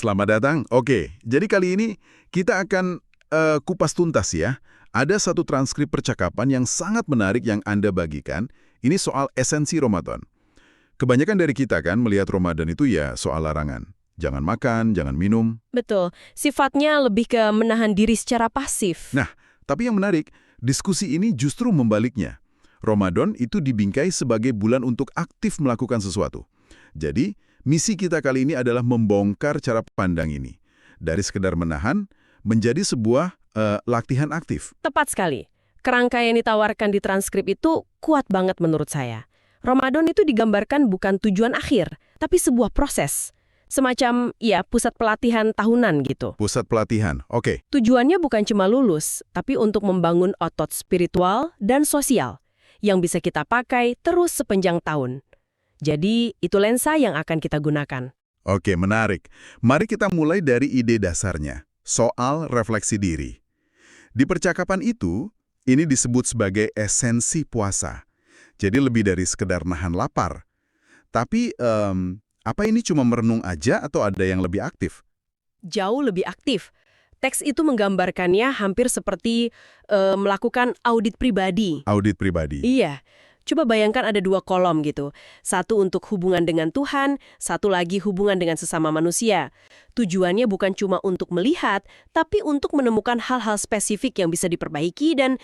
selamat datang. Oke, jadi kali ini kita akan kupas tuntas ya. Ada satu transkrip percakapan yang sangat menarik yang Anda bagikan. Ini soal esensi Ramadan. Kebanyakan dari kita kan melihat Ramadan itu ya soal larangan. Jangan makan, jangan minum. Betul, sifatnya lebih ke menahan diri secara pasif. Nah, tapi yang menarik, diskusi ini justru membaliknya. Ramadan itu dibingkai sebagai bulan untuk aktif melakukan sesuatu. Jadi, misi kita kali ini adalah membongkar cara pandang ini. Dari sekedar menahan, menjadi sebuah latihan aktif. Tepat sekali. Kerangka yang ditawarkan di transkrip itu kuat banget menurut saya. Ramadan itu digambarkan bukan tujuan akhir, tapi sebuah proses. Semacam, ya, pusat pelatihan tahunan gitu. Pusat pelatihan, oke. Tujuannya bukan cuma lulus, tapi untuk membangun otot spiritual dan sosial yang bisa kita pakai terus sepanjang tahun. Jadi, itu lensa yang akan kita gunakan. Oke, menarik. Mari kita mulai dari ide dasarnya, soal refleksi diri. Di percakapan itu, ini disebut sebagai esensi puasa. Jadi lebih dari sekedar nahan lapar. Tapi, apa ini cuma merenung aja atau ada yang lebih aktif? Jauh lebih aktif. Teks itu menggambarkannya hampir seperti melakukan audit pribadi. Audit pribadi. Iya. Coba bayangkan ada dua kolom gitu. Satu untuk hubungan dengan Tuhan, satu lagi hubungan dengan sesama manusia. Tujuannya bukan cuma untuk melihat, tapi untuk menemukan hal-hal spesifik yang bisa diperbaiki dan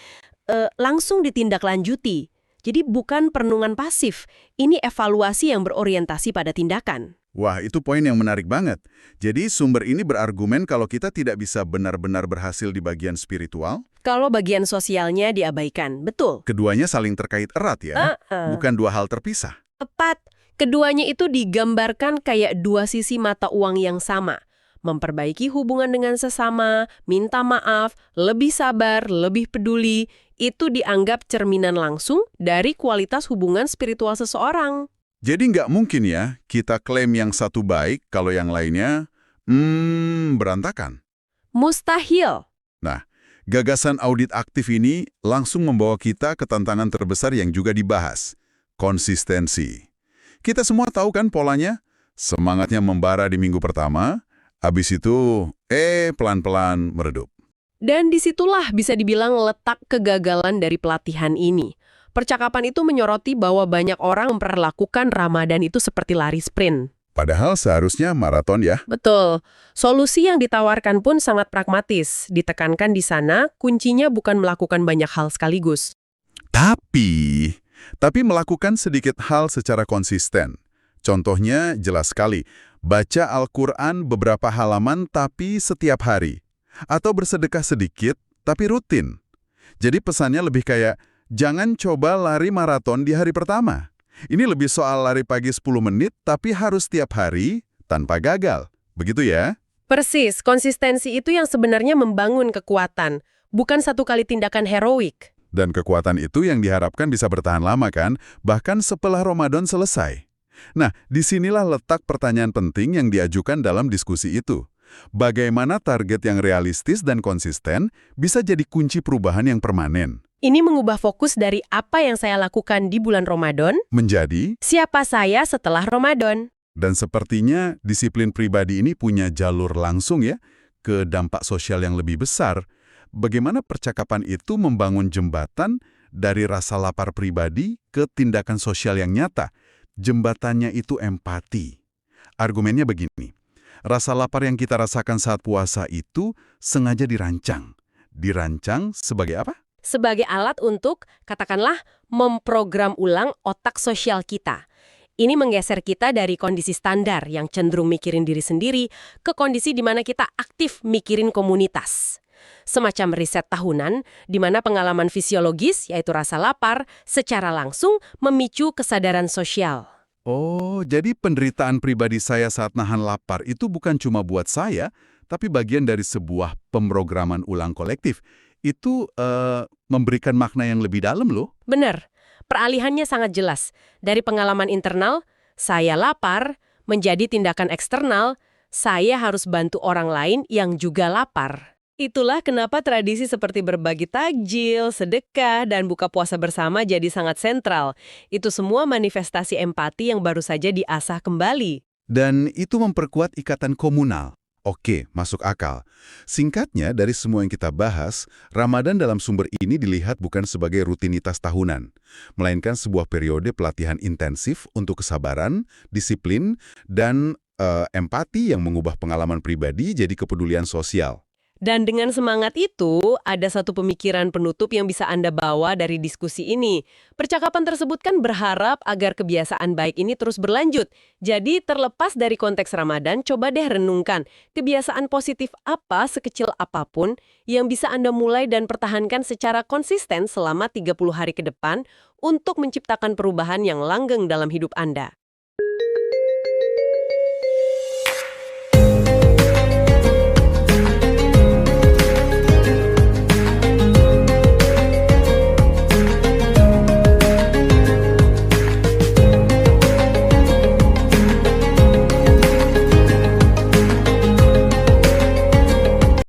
langsung ditindaklanjuti. Jadi bukan perenungan pasif, ini evaluasi yang berorientasi pada tindakan. Wah, itu poin yang menarik banget. Jadi sumber ini berargumen kalau kita tidak bisa benar-benar berhasil di bagian spiritual. Kalau bagian sosialnya diabaikan, betul. Keduanya saling terkait erat ya, bukan dua hal terpisah. Tepat. Keduanya itu digambarkan kayak dua sisi mata uang yang sama. Memperbaiki hubungan dengan sesama, minta maaf, lebih sabar, lebih peduli, itu dianggap cerminan langsung dari kualitas hubungan spiritual seseorang. Jadi nggak mungkin ya kita klaim yang satu baik kalau yang lainnya, berantakan. Mustahil. Nah, gagasan audit aktif ini langsung membawa kita ke tantangan terbesar yang juga dibahas, konsistensi. Kita semua tahu kan polanya? Semangatnya membara di minggu pertama, habis itu, pelan-pelan meredup. Dan disitulah bisa dibilang letak kegagalan dari pelatihan ini. Percakapan itu menyoroti bahwa banyak orang memperlakukan Ramadan itu seperti lari sprint. Padahal seharusnya maraton ya. Betul. Solusi yang ditawarkan pun sangat pragmatis. Ditekankan di sana, kuncinya bukan melakukan banyak hal sekaligus. Tapi melakukan sedikit hal secara konsisten. Contohnya jelas sekali, baca Al-Quran beberapa halaman tapi setiap hari. Atau bersedekah sedikit tapi rutin. Jadi pesannya lebih kayak, jangan coba lari maraton di hari pertama. Ini lebih soal lari pagi 10 menit tapi harus setiap hari tanpa gagal. Begitu ya? Persis, konsistensi itu yang sebenarnya membangun kekuatan, bukan satu kali tindakan heroik. Dan kekuatan itu yang diharapkan bisa bertahan lama kan, bahkan setelah Ramadan selesai. Nah, disinilah letak pertanyaan penting yang diajukan dalam diskusi itu. Bagaimana target yang realistis dan konsisten bisa jadi kunci perubahan yang permanen? Ini mengubah fokus dari apa yang saya lakukan di bulan Ramadan Menjadi, siapa saya setelah Ramadan. dan sepertinya disiplin pribadi ini punya jalur langsung ya, ke dampak sosial yang lebih besar. Bagaimana percakapan itu membangun jembatan dari rasa lapar pribadi ke tindakan sosial yang nyata? Jembatannya itu empati. Argumennya begini, rasa lapar yang kita rasakan saat puasa itu sengaja dirancang. Dirancang sebagai apa? Sebagai alat untuk, katakanlah, memprogram ulang otak sosial kita. Ini menggeser kita dari kondisi standar yang cenderung mikirin diri sendiri ke kondisi di mana kita aktif mikirin komunitas. Semacam riset tahunan di mana pengalaman fisiologis, yaitu rasa lapar, secara langsung memicu kesadaran sosial. Oh, jadi penderitaan pribadi saya saat nahan lapar itu bukan cuma buat saya, tapi bagian dari sebuah pemrograman ulang kolektif. Itu memberikan makna yang lebih dalam loh. Benar, peralihannya sangat jelas. Dari pengalaman internal, saya lapar, menjadi tindakan eksternal, saya harus bantu orang lain yang juga lapar. Itulah kenapa tradisi seperti berbagi takjil, sedekah, dan buka puasa bersama jadi sangat sentral. Itu semua manifestasi empati yang baru saja diasah kembali. Dan itu memperkuat ikatan komunal. Oke, masuk akal. Singkatnya, dari semua yang kita bahas, Ramadan dalam sumber ini dilihat bukan sebagai rutinitas tahunan, melainkan sebuah periode pelatihan intensif untuk kesabaran, disiplin, dan empati yang mengubah pengalaman pribadi jadi kepedulian sosial. Dan dengan semangat itu, ada satu pemikiran penutup yang bisa Anda bawa dari diskusi ini. Percakapan tersebut kan berharap agar kebiasaan baik ini terus berlanjut. Jadi terlepas dari konteks Ramadan, coba deh renungkan kebiasaan positif apa sekecil apapun yang bisa Anda mulai dan pertahankan secara konsisten selama 30 hari ke depan untuk menciptakan perubahan yang langgeng dalam hidup Anda.